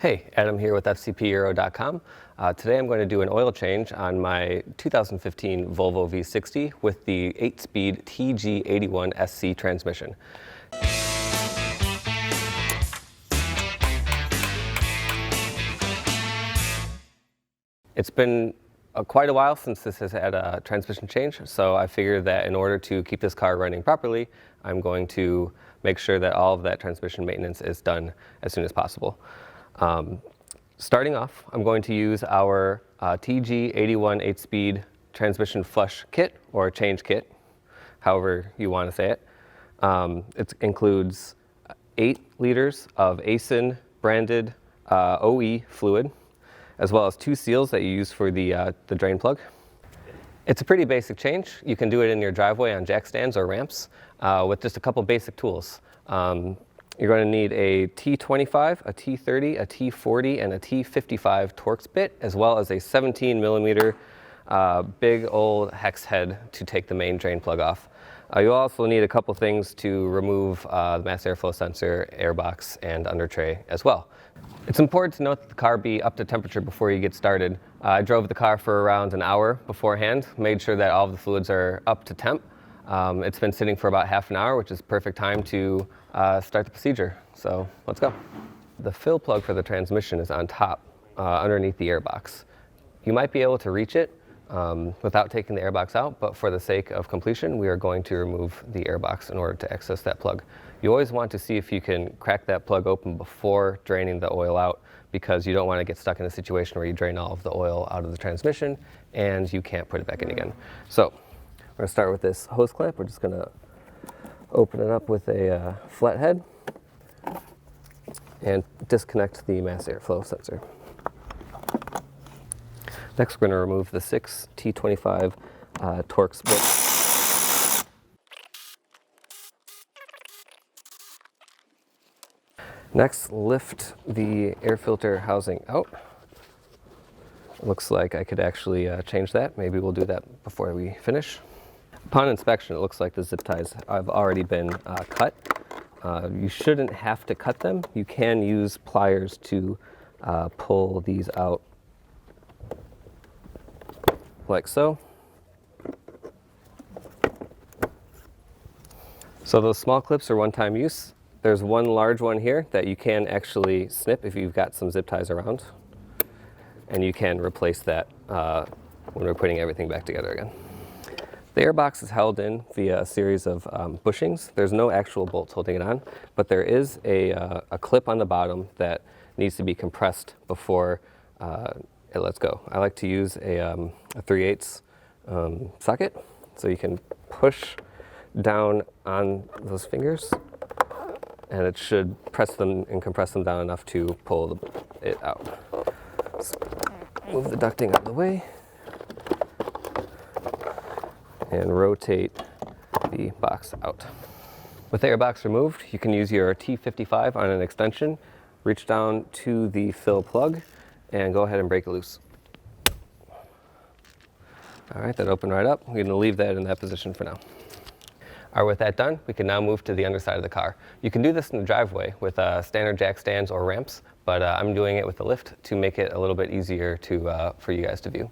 Hey, Adam here with FCPEuro.com. Today I'm going to do an oil change on my 2015 Volvo V60 with the 8-speed TG-81SC transmission. It's been quite a while since this has had a transmission change, so I figured that in order to keep this car running properly, I'm going to make sure that all of that transmission maintenance is done as soon as possible. Starting off, I'm going to use our TG-81 8-speed transmission flush kit, or change kit, however you want to say it. It includes 8 liters of Aisin branded OE fluid, as well as 2 seals that you use for the drain plug. It's a pretty basic change. You can do it in your driveway on jack stands or ramps with just a couple basic tools. You're going to need a T25, a T30, a T40, and a T55 Torx bit, as well as a 17 millimeter big old hex head to take the main drain plug off. You'll also need a couple things to remove the mass airflow sensor, airbox, and under tray as well. It's important to note that the car be up to temperature before you get started. I drove the car for around an hour beforehand, made sure that all of the fluids are up to temp. It's been sitting for about half an hour, which is perfect time to start the procedure. So let's go. The fill plug for the transmission is on top, underneath the airbox. You might be able to reach it without taking the airbox out, but for the sake of completion, we are going to remove the airbox in order to access that plug. You always want to see if you can crack that plug open before draining the oil out, because you don't want to get stuck in a situation where you drain all of the oil out of the transmission and you can't put it back in again. So we're going to start with this hose clamp. We're just going to open it up with a flat head and disconnect the mass airflow sensor. Next, we're going to remove the 6 T25 Torx bit. Next, lift the air filter housing out. Looks like I could actually change that. Maybe we'll do that before we finish. Upon inspection, it looks like the zip ties have already been cut. You shouldn't have to cut them. You can use pliers to pull these out like so. So those small clips are one-time use. There's one large one here that you can actually snip if you've got some zip ties around, and you can replace that when we're putting everything back together again. The airbox is held in via a series of bushings. There's no actual bolts holding it on, but there is a clip on the bottom that needs to be compressed before it lets go. I like to use a 3/8 socket, so you can push down on those fingers, and it should press them and compress them down enough to pull it out. So move the ducting out of the way and rotate the box out. With the airbox removed, you can use your T55 on an extension, reach down to the fill plug, and go ahead and break it loose. All right, that opened right up. We're going to leave that in that position for now. All right, with that done, we can now move to the underside of the car. You can do this in the driveway with standard jack stands or ramps, but I'm doing it with the lift to make it a little bit easier for you guys to view.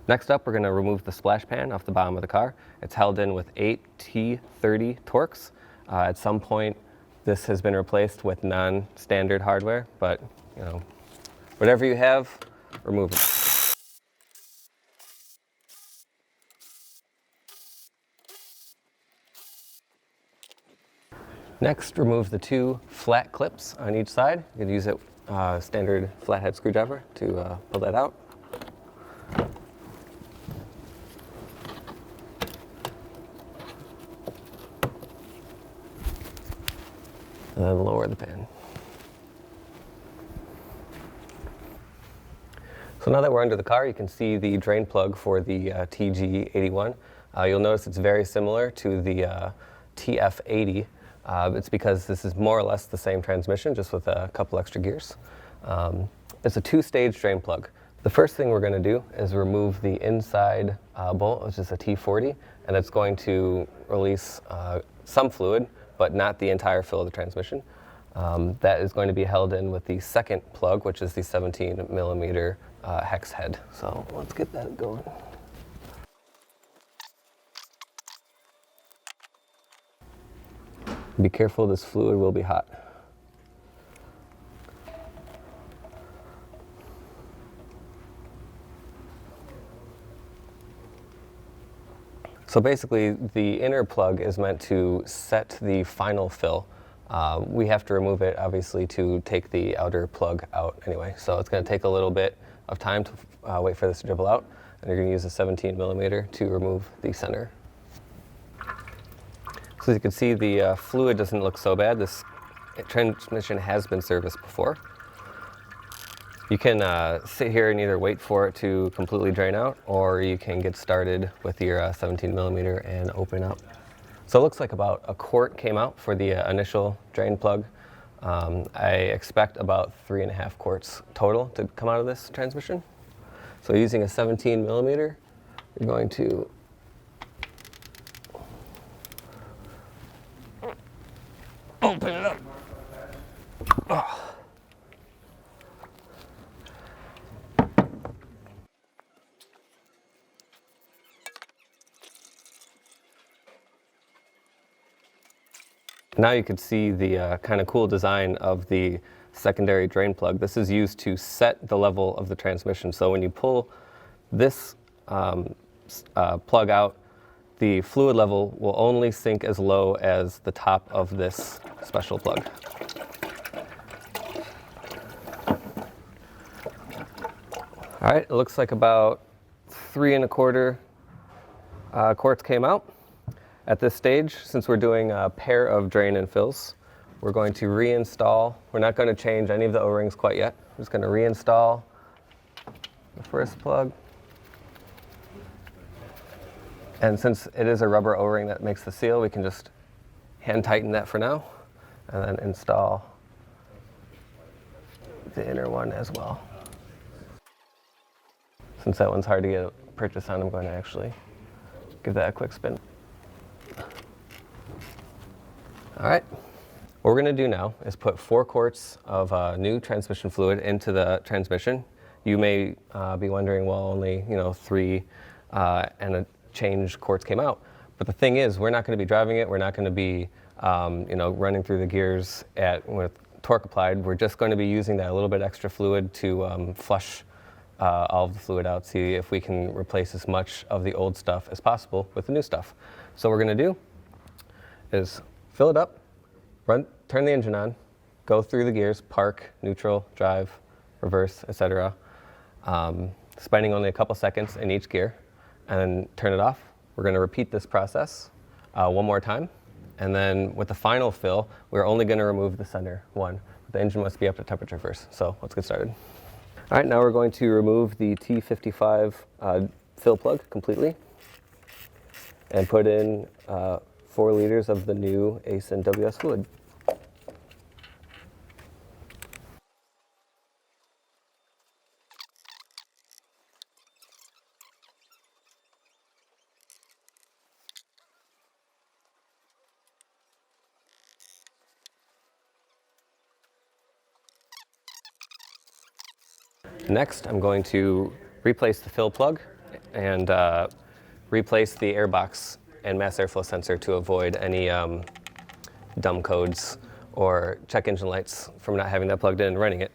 Next up, we're going to remove the splash pan off the bottom of the car. It's held in with 8 T30 Torx. At some point, this has been replaced with non-standard hardware, but you know, whatever you have, remove it. Next, remove the 2 flat clips on each side. You can use a standard flathead screwdriver to pull that out. And then lower the pan. So now that we're under the car, you can see the drain plug for the TG-81. You'll notice it's very similar to the TF-80. It's because this is more or less the same transmission, just with a couple extra gears. It's a 2-stage drain plug. The first thing we're going to do is remove the inside bolt, which is a T40, and it's going to release some fluid, but not the entire fill of the transmission. That is going to be held in with the second plug, which is the 17mm hex head. So let's get that going. Be careful, this fluid will be hot. So basically, the inner plug is meant to set the final fill. We have to remove it, obviously, to take the outer plug out anyway. So it's going to take a little bit of time to wait for this to dribble out. And you're going to use a 17mm to remove the center. So as you can see, the fluid doesn't look so bad. This transmission has been serviced before. You can sit here and either wait for it to completely drain out, or you can get started with your 17mm and open up. So it looks like about a quart came out for the initial drain plug. I expect about 3.5 quarts total to come out of this transmission. So using a 17mm, you're going to open it up. Oh. Now you can see the kind of cool design of the secondary drain plug. This is used to set the level of the transmission. So when you pull this plug out, the fluid level will only sink as low as the top of this special plug. All right, it looks like about 3.25 quarts came out. At this stage, since we're doing a pair of drain and fills, we're going to reinstall. We're not going to change any of the O-rings quite yet. We're just going to reinstall the first plug. And since it is a rubber O-ring that makes the seal, we can just hand tighten that for now, and then install the inner one as well. Since that one's hard to get a purchase on, I'm going to actually give that a quick spin. All right, what we're going to do now is put 4 quarts of new transmission fluid into the transmission. You may be wondering, well, only 3 and a change quarts came out. But the thing is, we're not going to be driving it. We're not going to be running through the gears with torque applied. We're just going to be using that little bit extra fluid to flush all of the fluid out, see if we can replace as much of the old stuff as possible with the new stuff. So what we're going to do is fill it up, turn the engine on, go through the gears, park, neutral, drive, reverse, etc. Spending only a couple seconds in each gear, and then turn it off. We're going to repeat this process one more time, and then with the final fill, we're only going to remove the center one. The engine must be up to temperature first, so let's get started. All right, now we're going to remove the T55 fill plug completely and put in 4 liters of the new Aisin WS fluid. Next, I'm going to replace the fill plug and replace the airbox and mass airflow sensor to avoid any dumb codes or check engine lights from not having that plugged in and running it.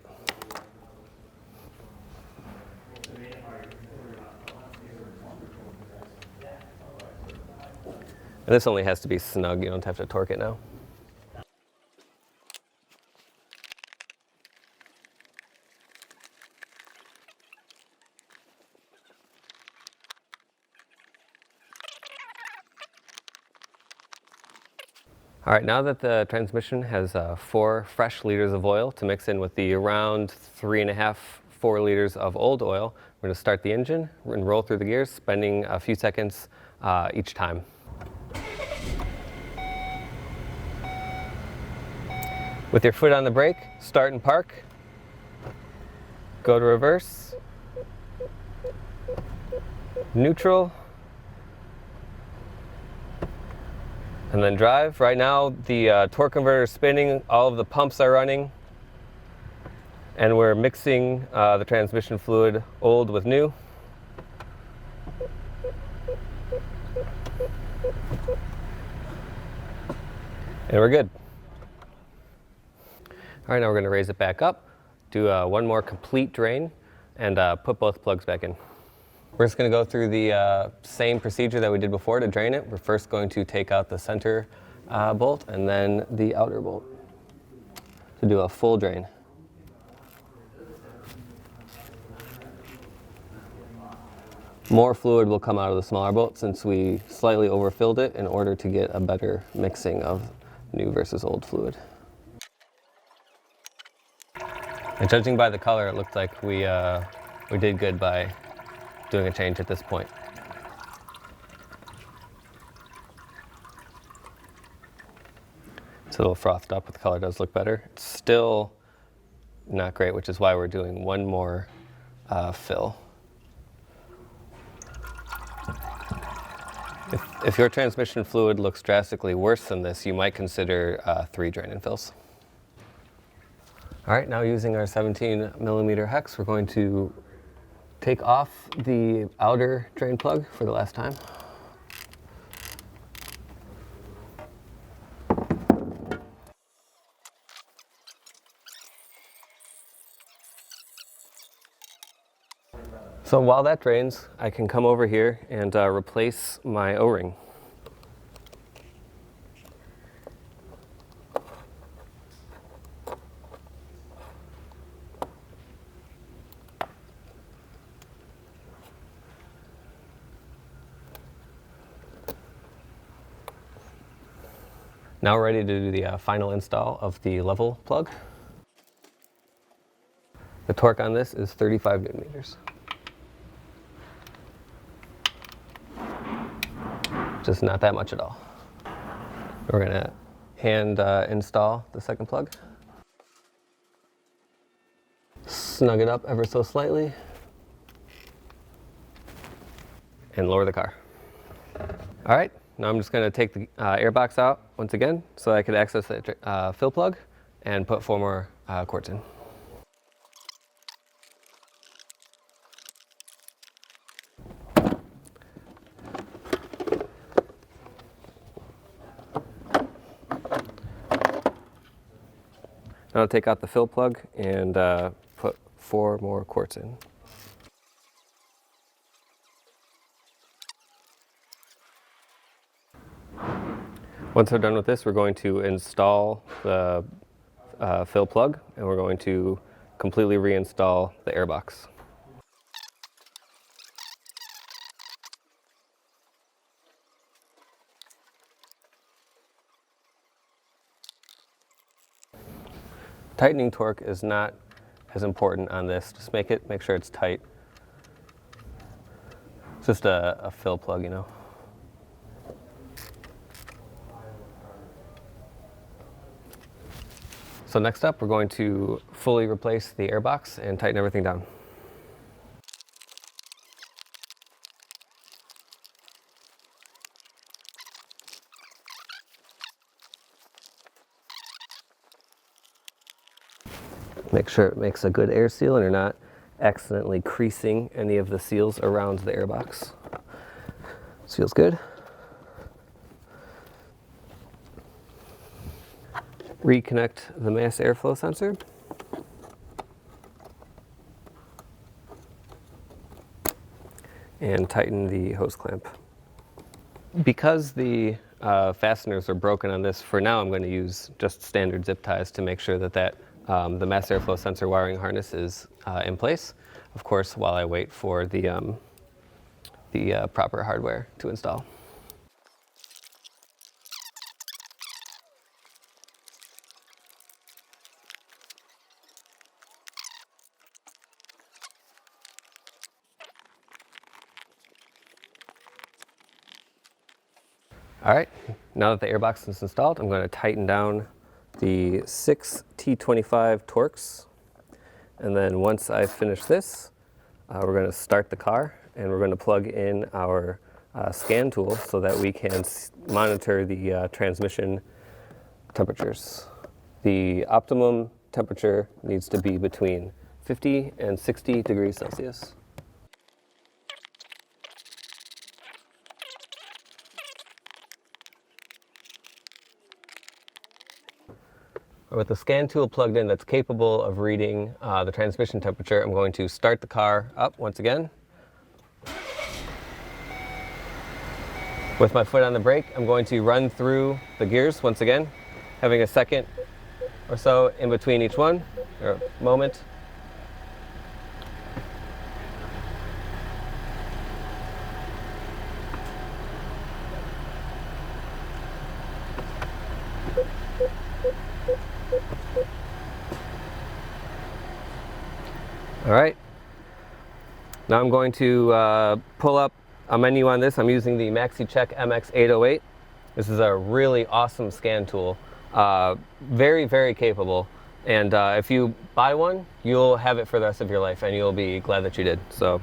And this only has to be snug, you don't have to torque it now. All right, now that the transmission has 4 fresh liters of oil to mix in with the around 3.5, 4 liters of old oil, we're going to start the engine and roll through the gears, spending a few seconds each time. With your foot on the brake, start and park. Go to reverse. Neutral. And then drive. Right now the torque converter is spinning, all of the pumps are running, and we're mixing the transmission fluid old with new. And we're good. All right, now we're going to raise it back up, do one more complete drain, and put both plugs back in. We're just going to go through the same procedure that we did before to drain it. We're first going to take out the center bolt and then the outer bolt to do a full drain. More fluid will come out of the smaller bolt since we slightly overfilled it in order to get a better mixing of new versus old fluid. And judging by the color, it looked like we did good by doing a change at this point. It's a little frothed up, but the color does look better. It's still not great, which is why we're doing one more fill. If your transmission fluid looks drastically worse than this, you might consider 3 drain and fills. All right, now using our 17mm hex, we're going to take off the outer drain plug for the last time. So while that drains, I can come over here and replace my O-ring. Now we're ready to do the final install of the level plug. The torque on this is 35 Newton meters. Just not that much at all. We're gonna hand install the second plug. Snug it up ever so slightly. And lower the car. All right, now I'm just gonna take the airbox out once again so I could access the fill plug and put 4 more quarts in. Now I'll take out the fill plug and put 4 more quarts in. Once we're done with this, we're going to install the fill plug, and we're going to completely reinstall the airbox. Tightening torque is not as important on this. Just make sure it's tight. It's just a fill plug, you know. So next up, we're going to fully replace the airbox and tighten everything down. Make sure it makes a good air seal and you're not accidentally creasing any of the seals around the airbox. This feels good. Reconnect the mass airflow sensor. And tighten the hose clamp. Because the fasteners are broken on this, for now I'm going to use just standard zip ties to make sure that the mass airflow sensor wiring harness is in place, of course, while I wait for the proper hardware to install. All right, now that the airbox is installed, I'm going to tighten down the 6 T25 Torx. And then once I finish this, we're going to start the car and we're going to plug in our scan tool so that we can monitor the transmission temperatures. The optimum temperature needs to be between 50 and 60 degrees Celsius. With the scan tool plugged in that's capable of reading the transmission temperature, I'm going to start the car up once again. With my foot on the brake, I'm going to run through the gears once again, having a second or so in between each one, or a moment. All right, now I'm going to pull up a menu on this. I'm using the MaxiCheck MX808. This is a really awesome scan tool, very, very capable. And if you buy one, you'll have it for the rest of your life and you'll be glad that you did. So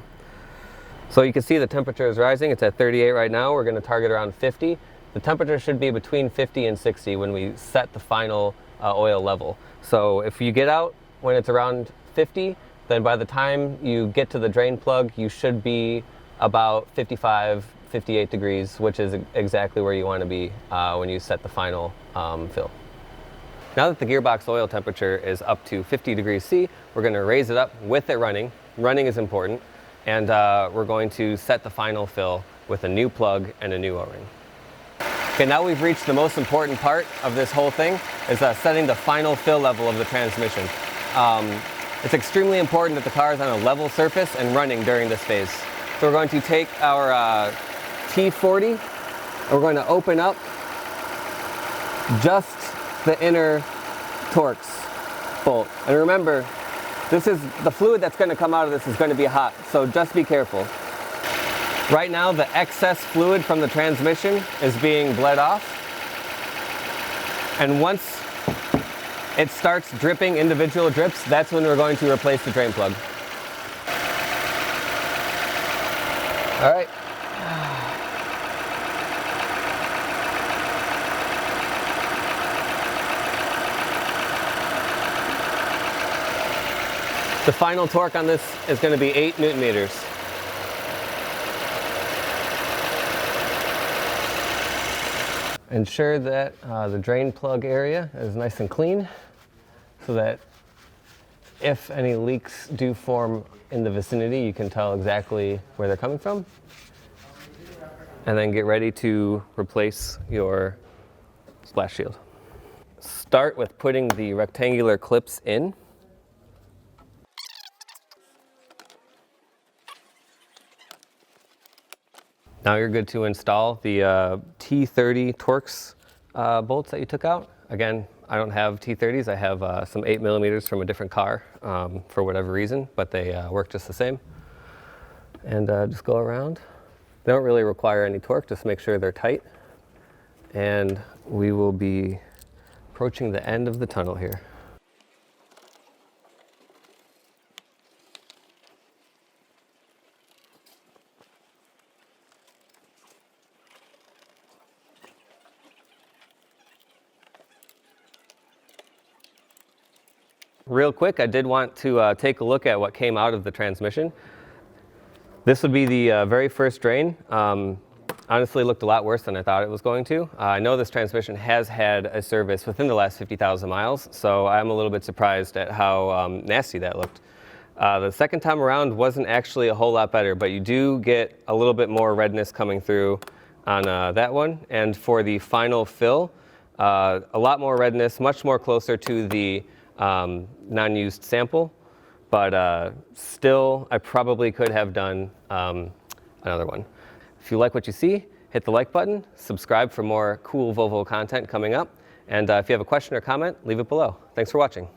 you can see the temperature is rising. It's at 38 right now. We're gonna target around 50. The temperature should be between 50 and 60 when we set the final oil level. So if you get out when it's around 50, then by the time you get to the drain plug, you should be about 55, 58 degrees, which is exactly where you want to be when you set the final fill. Now that the gearbox oil temperature is up to 50 degrees C, we're going to raise it up with it running. Running is important, and we're going to set the final fill with a new plug and a new O-ring. Okay, now we've reached the most important part of this whole thing, is setting the final fill level of the transmission. It's extremely important that the car is on a level surface and running during this phase. So we're going to take our T40, and we're going to open up just the inner Torx bolt. And remember, this is the fluid that's going to come out of this is going to be hot, so just be careful. Right now, the excess fluid from the transmission is being bled off. And once it starts dripping individual drips, that's when we're going to replace the drain plug. All right. The final torque on this is going to be 8 Newton meters. Ensure that the drain plug area is nice and clean so that if any leaks do form in the vicinity, you can tell exactly where they're coming from. And then get ready to replace your splash shield. Start with putting the rectangular clips in. Now you're good to install the T30 Torx bolts that you took out. Again, I don't have T30s. I have some 8mm from a different car for whatever reason, but they work just the same. And just go around. They don't really require any torque, just make sure they're tight. And we will be approaching the end of the tunnel here. Real quick, I did want to take a look at what came out of the transmission. This would be the very first drain. Honestly, looked a lot worse than I thought it was going to. I know this transmission has had a service within the last 50,000 miles, so I'm a little bit surprised at how nasty that looked. The second time around wasn't actually a whole lot better, but you do get a little bit more redness coming through on that one. And for the final fill, a lot more redness, much more closer to the non-used sample, but still I probably could have done another one. If you like what you see, hit the like button, subscribe for more cool Volvo content coming up, and if you have a question or comment, leave it below. Thanks for watching.